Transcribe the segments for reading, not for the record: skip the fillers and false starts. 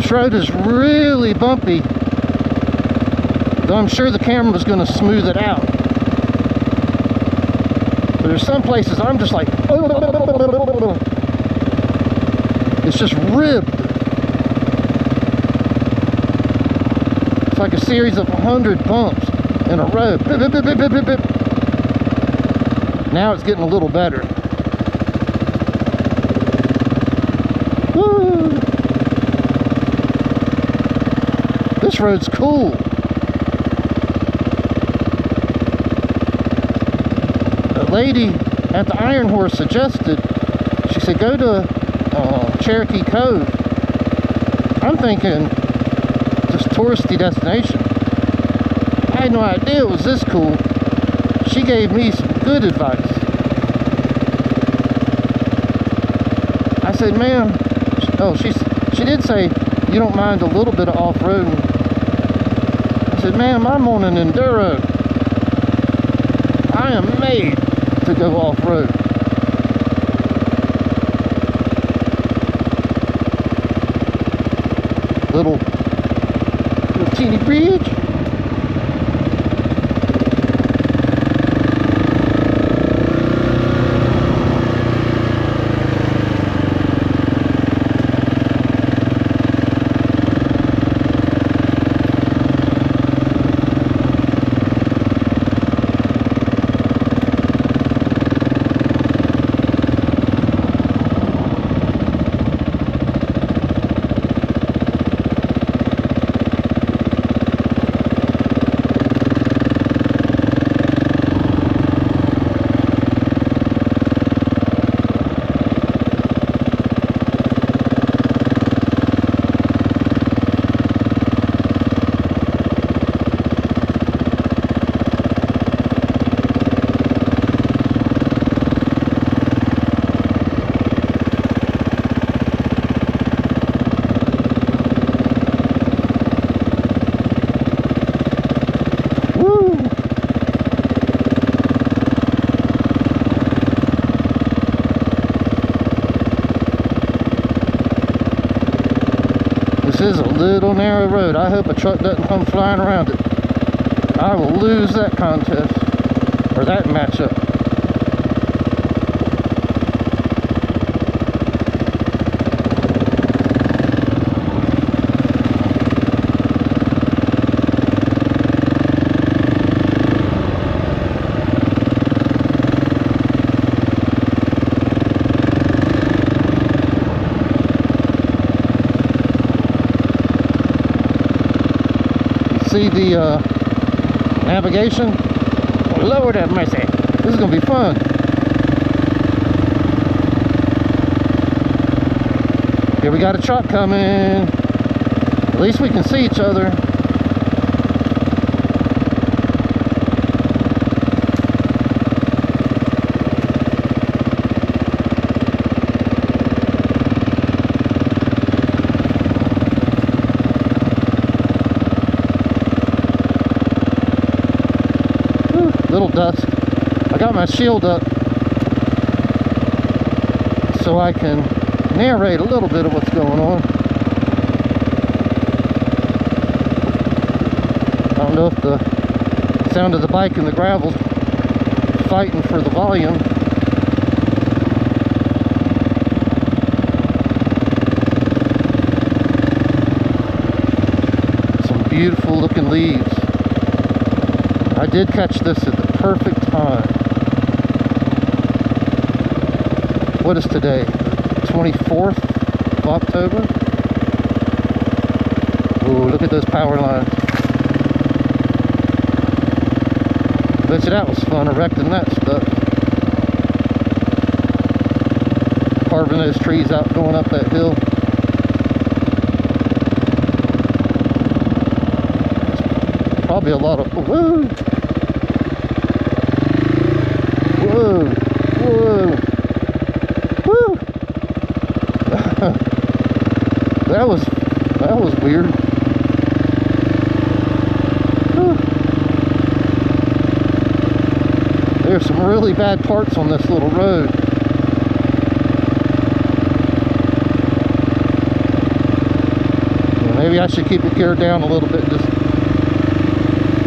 This road is really bumpy, though I'm sure the camera was going to smooth it out. But there's some places I'm just like, it's just ribbed. It's like a series of 100 bumps in a row. Bip, bip, bip, bip, bip, bip. Now it's getting a little better. Woo! This road's cool. The lady at the Iron Horse suggested, she said, go to Cherokee Cove. I'm thinking just touristy destination. I had no idea it was this cool. She gave me some good advice. I said, ma'am, she did say you don't mind a little bit of off-road. I said, ma'am, I'm on an Enduro. I am made to go off-road. Little teeny bridge. This is a little narrow road. I hope a truck doesn't come flying around it. I will lose that contest, or that matchup. See the navigation? Oh, Lord have mercy. This is going to be fun. Here we got a truck coming. At least we can see each other. Little dust. I got my shield up so I can narrate a little bit of what's going on. I don't know if the sound of the bike and the gravel's fighting for the volume. Some beautiful looking leaves. I did catch this at the perfect time. What is today? 24th of October? Ooh, look at those power lines. I bet you that was fun, erecting that stuff. Carving those trees out, going up that hill. Probably a lot of, whoa! Whoa! Whoa! Woo! That was weird. Whew. There's some really bad parts on this little road. Maybe I should keep it geared down a little bit and just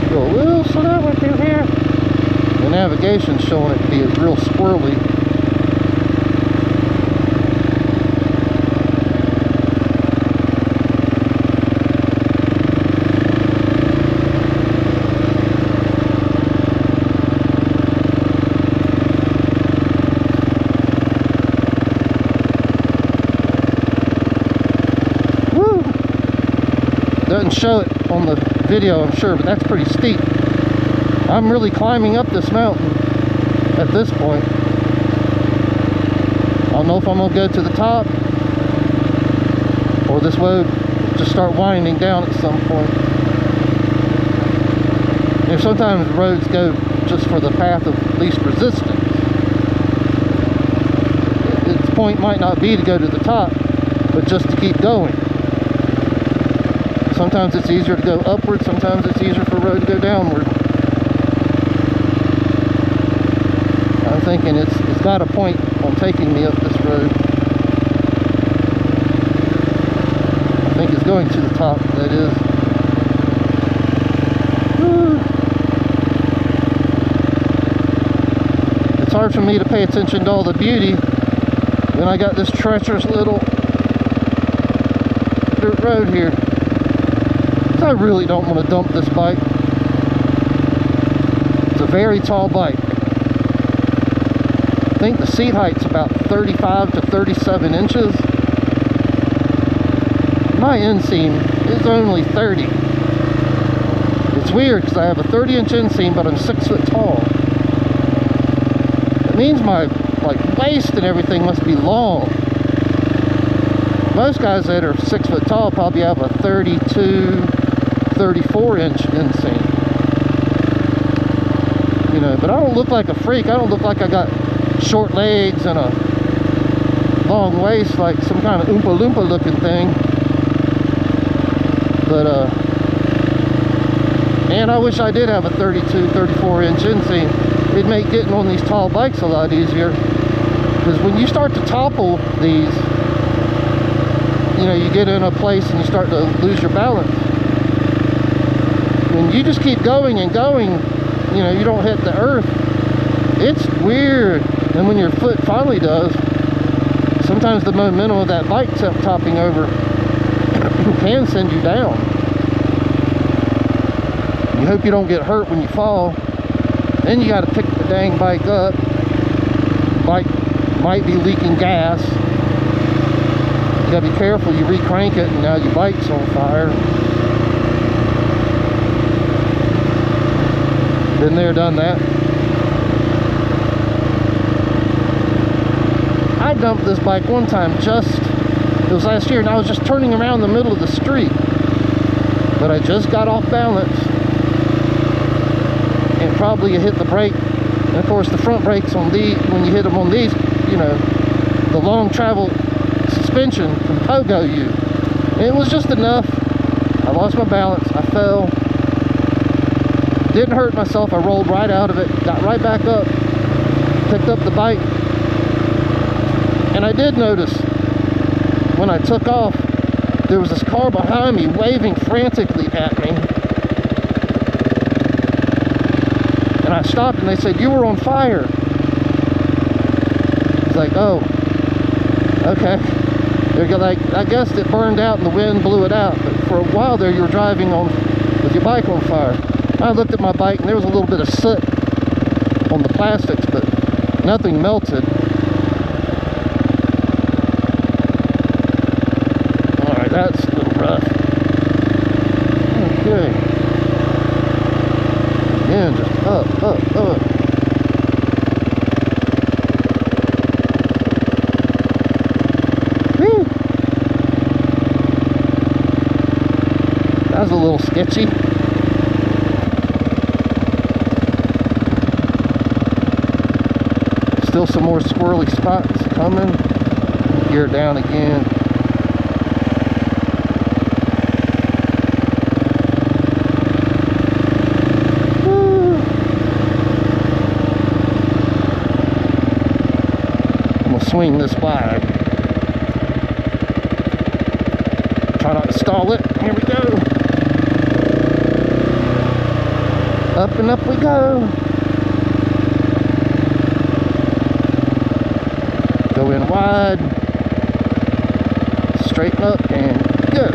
go a little slower through here. The navigation's showing it to be real squirrely. Doesn't show it on the video, I'm sure, but that's pretty steep. I'm really climbing up this mountain at this point. I don't know if I'm going to go to the top or this road just start winding down at some point. You know, sometimes roads go just for the path of least resistance. Its point might not be to go to the top, but just to keep going. Sometimes it's easier to go upward, sometimes it's easier for a road to go downward. I'm thinking it's got a point on taking me up this road. I think it's going to the top, that is. It's hard for me to pay attention to all the beauty when I got this treacherous little dirt road here. I really don't want to dump this bike. It's a very tall bike. I think the seat height's about 35 to 37 inches. My inseam is only 30. It's weird because I have a 30-inch inseam, but I'm 6 foot tall. It means my waist and everything must be long. Most guys that are 6 foot tall probably have a 32, 34-inch inseam. You know, but I don't look like a freak. I don't look like I got short legs and a long waist like some kind of Oompa Loompa looking thing. But man, I wish I did have a 32, 34-inch inseam. It'd make getting on these tall bikes a lot easier. Because when you start to topple these, you know, you get in a place and you start to lose your balance. When you just keep going and going, you know, you don't hit the earth. It's weird. And when your foot finally does, sometimes the momentum of that bike topping over can send you down. You hope you don't get hurt when you fall. Then you got to pick the dang bike up. Bike might be leaking gas. You got to be careful. You re-crank it and now your bike's on fire. Been there, done that. I dumped this bike one time it was last year, and I was just turning around the middle of the street. But I just got off balance and probably hit the brake. And of course the front brakes on these, when you hit them on these, you know, the long travel suspension can pogo you. And it was just enough. I lost my balance, I fell. Didn't hurt myself, I rolled right out of it, got right back up, picked up the bike. And I did notice when I took off, there was this car behind me waving frantically at me. And I stopped and they said, "You were on fire." It's like, oh, okay. They're like, I guess it burned out and the wind blew it out. But for a while there, you were driving on with your bike on fire. I looked at my bike and there was a little bit of soot on the plastics, but nothing melted. Alright, that's a little rough. Okay. Again, just up, up, up. Whew. That was a little sketchy. Still some more squirrely spots coming. Gear down again. Woo. I'm gonna swing this by. Try not to stall it. Here we go. Up and up we go. Go in wide. Straighten up and go.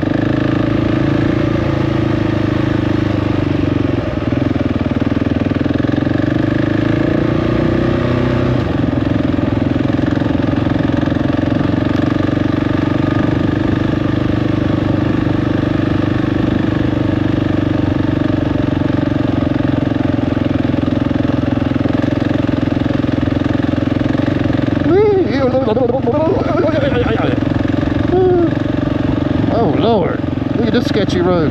Oh Lord, look at this sketchy road.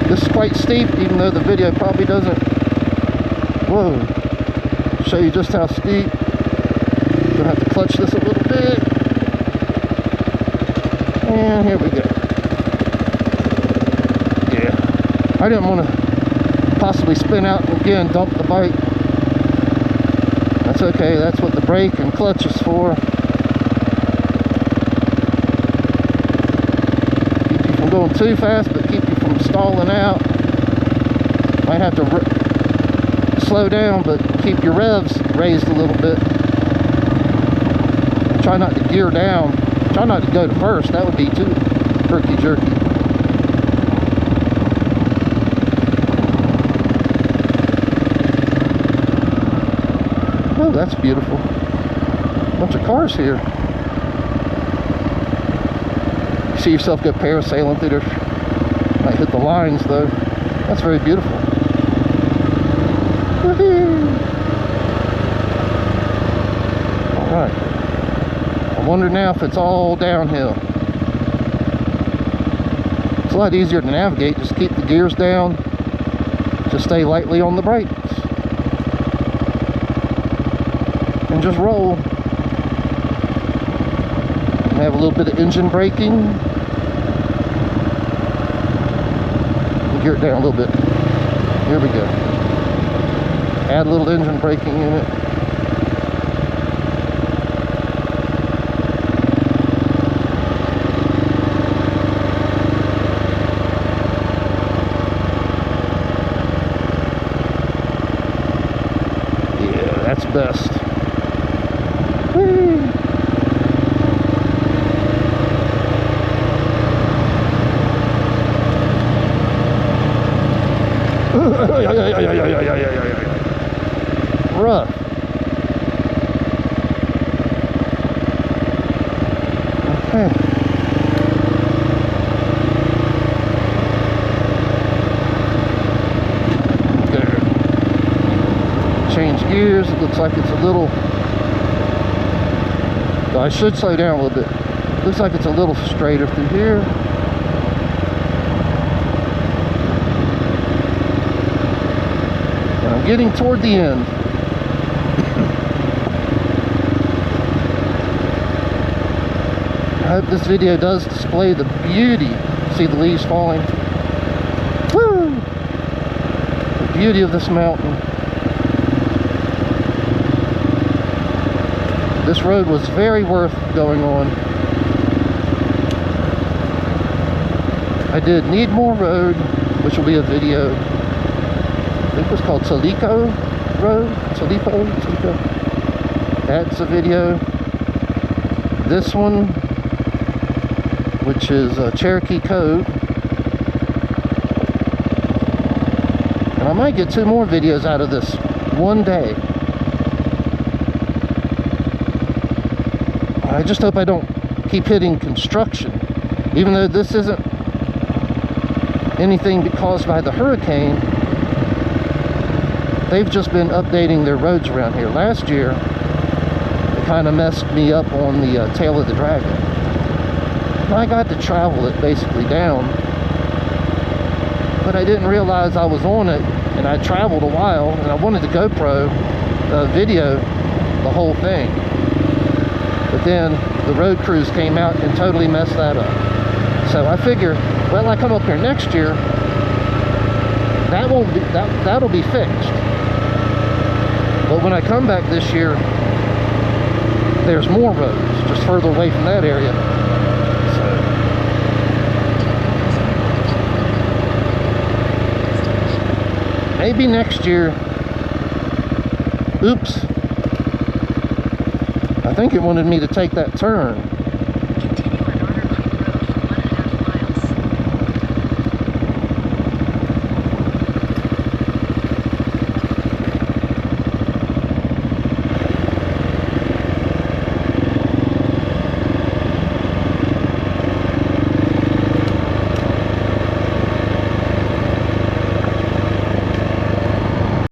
This is quite steep, even though the video probably doesn't, whoa, show you just how steep. Gonna have to clutch this a little bit. And here we go. Yeah, I didn't want to possibly spin out and again dump the bike. That's okay, that's what the brake and clutch is for. Keep you from going too fast, but keep you from stalling out. Might have to slow down, but keep your revs raised a little bit. Try not to gear down. Try not to go to first, that would be too herky-jerky. Oh, that's beautiful. Bunch of cars here. You see yourself go parasailing through there. Might hit the lines though. That's very beautiful. Alright. I wonder now if it's all downhill. It's a lot easier to navigate. Just keep the gears down. Just stay lightly on the brakes. And just roll. Have a little bit of engine braking. Gear it down a little bit. Here we go. Add a little engine braking in it. Yeah, that's best. Whee! Rough. Okay. There. Change gears. It looks like it's a little. I should slow down a little bit. Looks like it's a little straighter through here. And I'm getting toward the end. I hope this video does display the beauty. See the leaves falling? Woo! The beauty of this mountain. This road was very worth going on. I did need more road, which will be a video. I think it was called Talico Road. Talico. That's a video. This one, which is Cherokee Cove. And I might get 2 more videos out of this one day. I just hope I don't keep hitting construction. Even though this isn't anything caused by the hurricane, they've just been updating their roads around here. Last year, it kind of messed me up on the Tail of the Dragon. I got to travel it basically down, but I didn't realize I was on it, and I traveled a while, and I wanted to GoPro video the whole thing. But then the road crews came out and totally messed that up. So I figure, well, I come up here next year, that'll be fixed. But when I come back this year, there's more roads just further away from that area. Maybe next year. Oops. I think it wanted me to take that turn.